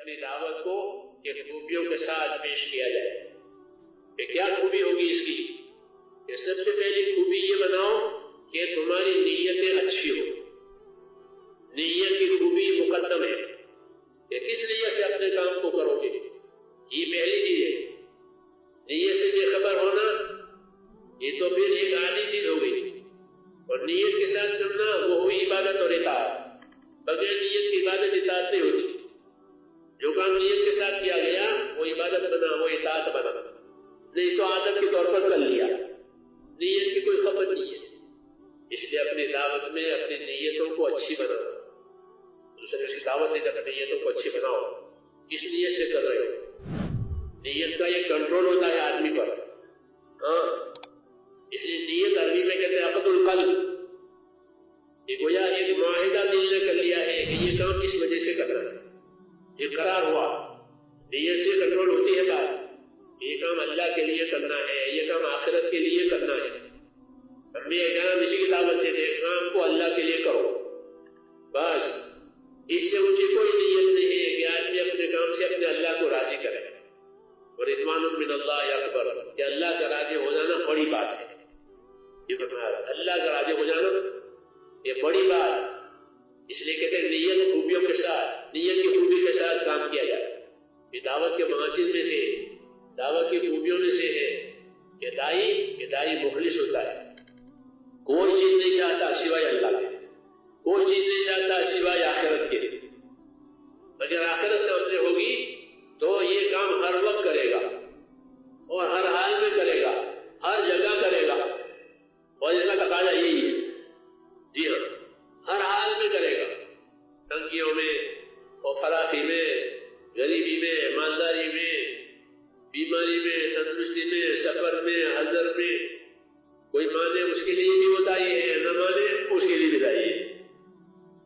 اپنی دعوت کو کہ خوبیوں کے ساتھ پیش کیا جائے. کہ کیا خوبی ہوگی اس کی؟ کہ سب سے پہلی خوبی یہ بناؤ کہ تمہاری نیتیں اچھی ہو. نیت کی خوبی مقدم ہے کہ کس نیت سے اپنے کام کو کرو گے، یہ پہلی چیز ہے. نیت سے بے خبر ہونا یہ تو پھر ایک عادی چیز ہو گئی، اور نیت کے ساتھ کرنا وہ ہوئی عبادت اور اطاعت. بغیر نیت کی عبادت اطاعت نہیں ہوتی. جو کام نیت کے ساتھ کیا گیا وہ عبادت بنا، وہ اطاعت بنا. نہیں تو عادت کے طور پر کر لیا، نیت کی کوئی خبر نہیں ہے. اس لیے اپنی دعوت میں اپنی نیتوں کو اچھی بناؤ. دوسرے کی دعوت دے کر نیتوں کو اچھی بناؤ. اس نیت سے کر رہے ہو. نیت کا یہ کنٹرول ہوتا ہے آدمی پر. ہاں، اس لیے نیت عربی میں کہتے ہیں عقد القلب. یہ گویا ایک معاہدہ دل نے کر لیا ہے کہ یہ کام اس وجہ سے کرنا ہے، یہ قرار ہوا. نیت سے کنٹرول ہوتی ہے بات. یہ کام اللہ کے لیے کرنا ہے، یہ کام آخرت کے لیے کرنا ہے. ہمیں کام اسی کی دعوت دیتے ہیں، کام کو اللہ کے لیے کرو. بس اس سے مجھے کوئی نیت نہیں ہے کہ آدمی اپنے کام سے اپنے اللہ کو راضی کرے. اور رضوان من اللہ اکبر، کہ اللہ کا راضی ہو جانا بڑی بات ہے. یہ فرمایا اللہ کا راضی ہو جانا یہ بڑی بات. اس لیے کہتے ہیں نیت خوبیوں کے ساتھ، نیت کی خوبی کے ساتھ کام کیا جائے. یہ دعوت کے مقاصد میں سے، دعوت کی خوبیوں میں سے ہے کہ دائی مخلص ہوتا ہے. کوئی چیز نہیں چاہتا سوائے اللہ کے، کوئی چیز نہیں چاہتا سوائے آخرت کے. اگر آخرت سامنے ہوگی تو یہ کام ہر وقت کرے گا اور ہر حال میں کرے گا، ہر جگہ کرے گا. اور اس کا تقاضا یہی ہے. جی ہاں، ہر حال میں کرے گا. تنگیوں میں اور فراخی میں، غریبی میں، مالداری میں، بیماری میں، تندرستی میں، سفر میں، حضر میں. کوئی مانے اس کے لیے بھی ہوتا ہی ہے، نہ مانے اس کے لیے بھی ہوتا ہی ہے.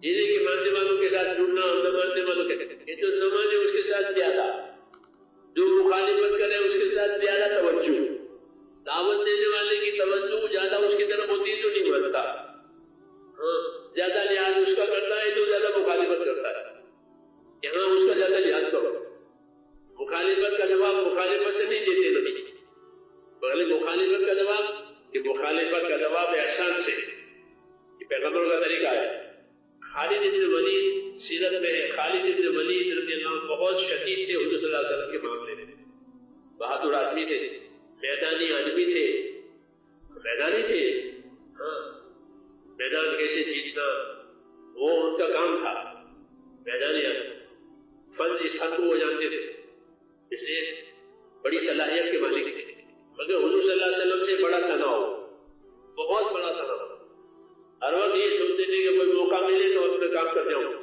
یہ نہیں کہ ماننے والوں کے ساتھ جڑنا اور نہ ماننے والوں کے، جو نہ مانے اس کے ساتھ زیادہ، جو مخالفت کرے اس کے ساتھ زیادہ توجہ. دعوت دینے والے کی توجہ زیادہ اس کی طرف ہوتی ہے جو نہیں مانتا. زیادہ لحاظ اس کا کرتا ہے جو زیادہ مخالفت کرتا ہے. یہاں اس کا زیادہ لحاظ کرو. مخالفت کا جواب مخالفت سے نہیں دیتے نبی، بلکہ مخالفت کا جواب کہ مخالفت کا جواب احسان سے. یہ پیغمبروں کا طریقہ ہے. خالد بن ولید سیرت میں ہے. خالد بن ولید رضی اللہ عنہ بہت شدید تھے حضور صلی اللہ علیہ وسلم کے معاملے میں. بہادر آدمی تھے، میدانی آدمی تھے. میدانی تھے، ہاں، میدان کیسے جیتنا وہ ان کا کام تھا. میدانی آدمی فن اس حد کو وہ جانتے تھے، اس لیے بڑی صلاحیت کے مالک تھے. مگر حضور صلی اللہ علیہ وسلم سے بڑا تناؤ، بہت بڑا تناؤ. ہر وقت یہ سوچتے تھے کہ کوئی موقع ملے تو اپنے کام کر جاؤں.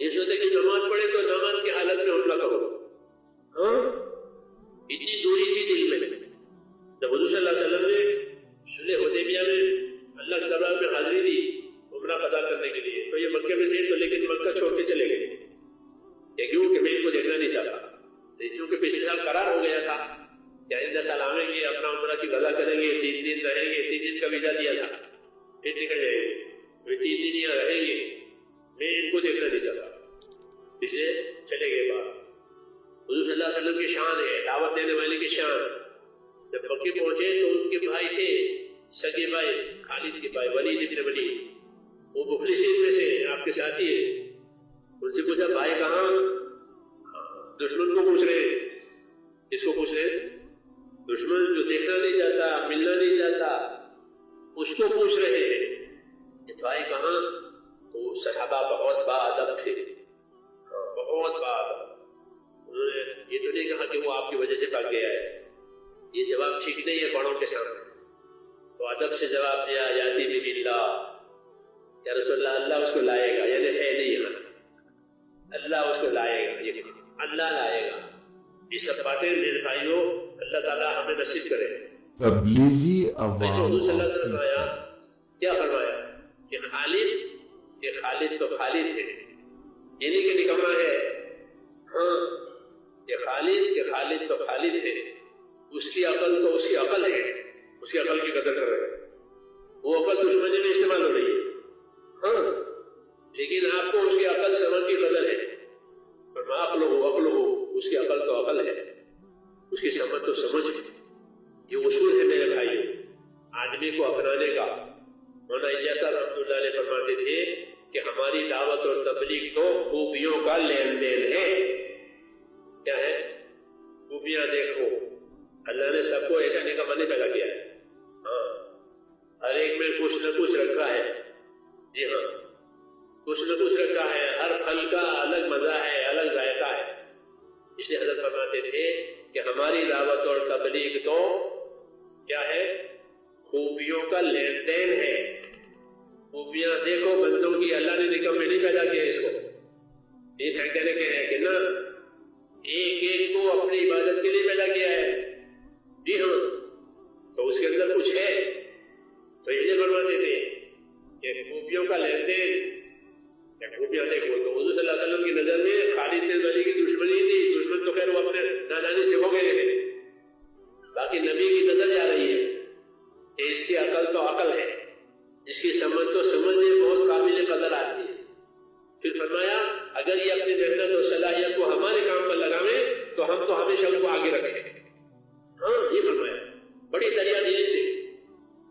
یہ سوچتے کہ نماز پڑھے تو نماز کی حالت میں حملہ کرو. ہاں، اتنی دوری تھی دل میں. جب حضور صلی اللہ علیہ وسلم نے صلح حدیبیہ میں اللہ کے دربار میں حاضری دی عمرہ قضا کرنے کے لیے، تو یہ مکے میں تھے، تو لیکن مکہ چھوڑ کے چلے گئے. کیوں کہ میں اس کو دیکھنا نہیں چاہتا. کیونکہ پچھلے سال قرار ہو گیا تھا کہ آئندہ سال آئیں گے، اپنا عمرہ کی قضا کریں گے، 3 دن رہیں گے. 3 دن کا ویزا دیا تھا، پھر نکل جائیں گے. 3 دن یہاں رہیں گے، میں ان کو دیکھنا نہیں چاہتا، اس لیے چلے گئے باہر. حضور صلی اللہ علیہ وسلم کی شان ہے، دعوت دینے والے کی شان. جب مکے پہنچے تو ان کے بھائی تھے، سگے بھائی، خالد کے بھائی ولید بن ولید، وہ مخلصین میں سے آپ کے ساتھی ہے. ان سے پوچھا بھائی کہاں؟ دشمن کو پوچھ رہے. اس کو پوچھ رہے دشمن جو دیکھنا نہیں چاہتا، ملنا نہیں چاہتا، اس کو پوچھ رہے ہیں کہ بھائی کہاں؟ تو صحابہ بہت باادب تھے، بہت باادب. انہوں نے یہ تو نہیں کہا کہ وہ آپ کی وجہ سے بھاگ گیا ہے. یہ جواب ٹھیک نہیں ہے بڑوں کے سامنے. تو ادب سے جواب دیا یاتی بی اللہ، یا رسول اللہ، اللہ اس کو لائے گا. یعنی ہے نہیں یہاں، اللہ اس کو لائے گا، یہ اللہ لائے گا. یہ سب باتیں میرے بھائیوں اللہ تعالیٰ ہمیں نصیب کرے. تبلیغی عوام حضور صلی اللہ علیہ وسلم فرمایا، کیا فرمایا کہ خالد تو خالد ہے، یہ نہیں کہ نکما ہے. ہاں، یہ خالد تو خالد ہے. اس کی عقل تو اس کی عقل ہے، اس کی عقل کی قدر کر رہے ہیں. وہ عقل دشمنی میں استعمال ہو رہی ہے. ہاں، لیکن آپ کو اس کی عقل سمجھ کی قدر ہے. عقل اس کی عقل تو عقل ہے، اس کی سمجھ تو سمجھ ہے. یہ اصول ہے میرے بھائی آدمی کو اپنانے کا. مولانا الیاس صاحب رحمۃ اللہ علیہ فرماتے تھے کہ ہماری دعوت اور تبلیغ تو خوبیوں کا لین دین ہے. کیا ہے؟ خوبیاں دیکھو. اللہ نے سب کو ایسا نکما نہیں پیدا کیا ہے. ہاں، ہر ایک میں کچھ نہ کچھ رکھا ہے. جی ہاں، کچھ نہ کچھ رکھا ہے. ہر پھل کا الگ مزہ ہے، الگ ذائقہ ہے. اس لیے حضرت فرماتے تھے کہ ہماری دعوت اور تبلیغ تو کیا ہے؟ خوبیوں کا لین دین ہے. خوبیاں دیکھو بندوں کی. اللہ نے نکم میں نہیں پیدا کیا اس کو. یہ کہنے کے ہیں کہ نا ایک ایک کو اپنی عبادت کے لیے پیدا کیا ہے. جی ہاں، تو اس کے اندر کچھ ہے. تو یہ فرماتے تھے کہ خوبیوں کا لین دین. خوبیاں دیکھو تو حضور صلی اللہ علیہ وسلم کی نظر میں خالد بن ولید کی دشمنی تھی. دشمن تو خیر وہ اپنے نادانی سے ہو گئے تھے، باقی نبی کی نظر جا رہی ہے کہ اس کی عقل تو عقل ہے، اس کی سمجھ تو سمجھ میں بہت قابل قدر آتی ہے. پھر فرمایا اگر یہ اپنی محنت اور صلاحیت کو ہمارے کام پر لگاویں تو ہم تو ہمیشہ ان کو آگے رکھیں. ہاں، یہ فرمایا بڑی دریا دلی سے.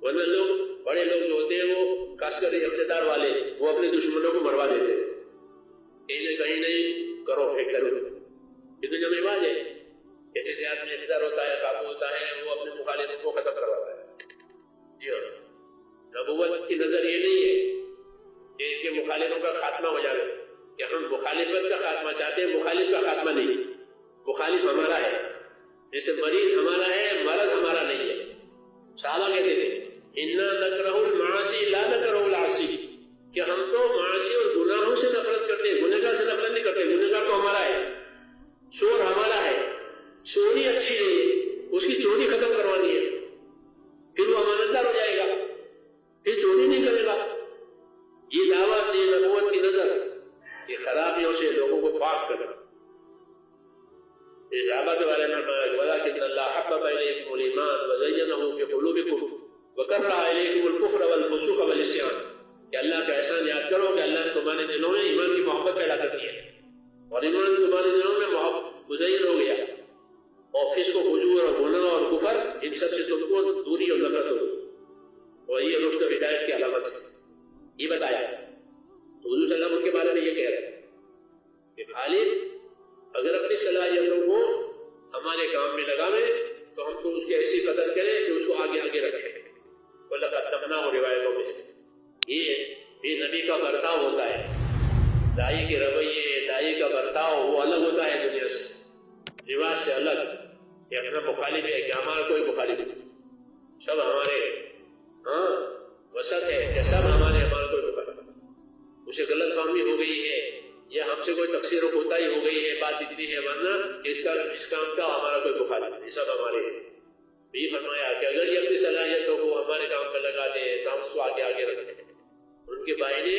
ورنہ لوگ بڑے لوگ جو ہوتے ہیں وہ خاص کر اقتدار والے وہ اپنے دشمنوں کو مروا دیتے ہیں. کہیں نہیں کرو پھر کرو. یہ تو جب رواج ہے. جیسے سے آدمی اقتدار ہوتا ہے، قابو ہوتا ہے، وہ اپنے مخالفوں کو ختم کرواتا ہے. جی ہاں، نبوت کی نظر یہ نہیں ہے کہ ان کے مخالفوں کا خاتمہ ہو جائے کہ ہم مخالفت کا خاتمہ چاہتے ہیں. مخالف کا خاتمہ نہیں، مخالف ہمارا ہے. جیسے مریض ہمارا ہے، مرض ہمارا نہیں ہے. صحابہ کہتے تھے اِنَّا نَكْرَهُ الْمَعَاصِي لَا نَكْرَهُ الْعَاصِي، کہ ہم تو معاصی اور گناہوں سے نفرت کرتے ہیں، گنہگار سے نفرت نہیں کرتے. گنہگار تو ہمارا ہے، چور ہمارا ہے. چوری اچھی نہیں، اس کی چوری ختم کروانی ہے. پھر وہ امانتدار ہو جائے گا، پھر چوری نہیں کرے گا. یہ دعوت، یہ نبوت کی نظر، یہ خرابیوں سے لوگوں کو پاک کرنا. اس صحابہ کے بارے میں وَلَٰكِنَّ اللَّهَ حَبَّبَ إِلَيْكُمُ الْإِيمَانَ وَزَيَّنَهُ فِي قُلُوبِكُمْ وَكَرَّهَ إِلَيْكُمُ الْكُفْرَ وَالْفُسُوقَ وَالْعِصْيَانَ. کہ اللہ کا احسان یاد کرو کہ اللہ نے تمہارے دلوں میں ایمان کی محبت پیدا کر دی ہے، اور ایمان تمہارے دلوں میں مزین ہو گیا، اور فسق و فجور اور گناہ اور کفر ان سب سے تم کو دوری اور نفرت ہو. اور یہ رشد و ہدایت کی علامت ہے. یہ بتایا تو حضور صلی اللہ علیہ وسلم کے بارے میں یہ کہہ رہے ہیں کہ خالد اگر اپنی صلاحیتوں کو ہمارے کام میں لگاویں تو ہم تو اس کی ایسی قدر کریں کہ اس کو آگے آگے رکھیں. وَلَقَدْ تَمْنَاهُ روایتوں میں یہ نبی کا برتاؤ ہوتا ہے. دائی کے رویے، دائی کا برتاؤ وہ الگ ہوتا ہے دنیا سے، رواج سے الگ. کہ اپنا مخالف ہے کہ ہمارا کوئی مخالف نہیں، سب ہمارے وسط ہے کہ سب ہمارا کوئی مخالف. اسے غلط فہمی ہو گئی ہے یا ہم سے کوئی تقصیر و کوتاہی ہو گئی ہے، بات اتنی ہے، ورنہ اس کام کا ہمارا کوئی مخالف نہیں، سب ہمارے ہیں. یہ فرمایا کہ اگر یہ اپنی صلاحیتوں کو ہمارے کام پہ لگا دے تو ہم اس کو آگے آگے رکھیں. ان کے بھائی نے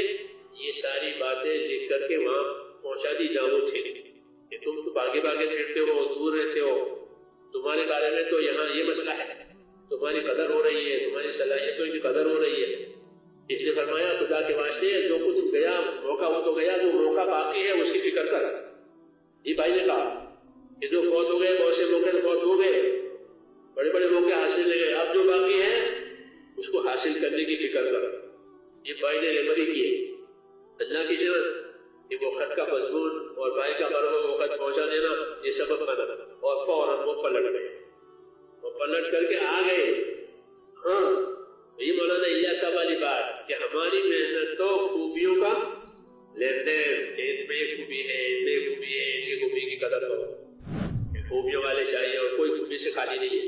یہ ساری باتیں لکھ کر کے وہاں پہنچا دی جاؤ تھے کہ تم تو باغے باغے پھرتے ہو، دور رہتے ہو، تمہارے بارے میں تو یہاں یہ مسئلہ ہے، تمہاری قدر ہو رہی ہے، تمہاری صلاحیتوں کی قدر ہو رہی ہے. اس لیے فرمایا خدا کے واسطے جو کچھ گیا موقع وہ تو گیا، جو موقع باقی ہے اس کی فکر کر. یہ بھائی نے کہا کہ جو فوت ہو گئے بہت سے موقع فوت ہو گئے، بڑے بڑے موقع حاصل لے گئے، اب جو باقی ہے اس کو حاصل کرنے کی فکر کر. یہ بھائی نے ریمری کی اللہ کی جان کہ وہ خط کا مضمون اور بھائی کا مرغ وہ خط پہنچا دینا یہ سبب بنا، اور فوراً وہ پلٹ گئے. وہ پلٹ کر کے آ گئے. ہاں، یہ مولانا الیاس صاحب والی بات کہ ہماری محنت تو خوبیوں کا لین دین، ان میں خوبی ہے، ان میں خوبی ہے، ان کی خوبی کی قدر کرو. خوبیوں والے چاہیے، اور کوئی خوبی سے خالی نہیں ہے،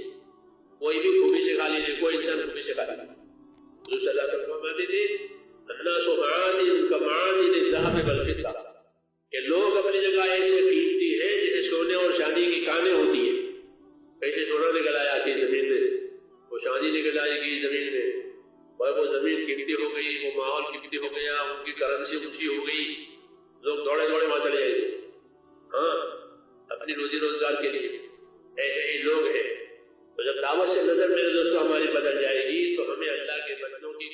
کوئی بھی خوبی سے خالی نہیں، کوئی انسان خوبی سے خالی نہیں. حضور صلی اللہ علیہ وسلم فرماتے تھے الناس معادن کمعادن الذهب والفضة، کہ لوگ اپنی جگہ ایسے قیمتی ہیں جیسے سونے اور چاندی کی کانیں ہوتی ہیں. کہیں سونا نکل آیا آتی زمین میں، وہ چاندی نکل آئے گی زمین میں، اور وہ زمین قیمتی ہو گئی، وہ ماحول قیمتی ہو گیا، ان کی کرنسی اونچی ہو گئی، لوگ دوڑے دوڑے وہاں چلے جائیں گے ہاں اپنی روزی روزگار کے لیے. ایسے ہی لوگ ہیں. تو جب دعوت سے نظر میرے دوستوں ہماری بدل جائے گی تو ہمیں اللہ کے بندوں کی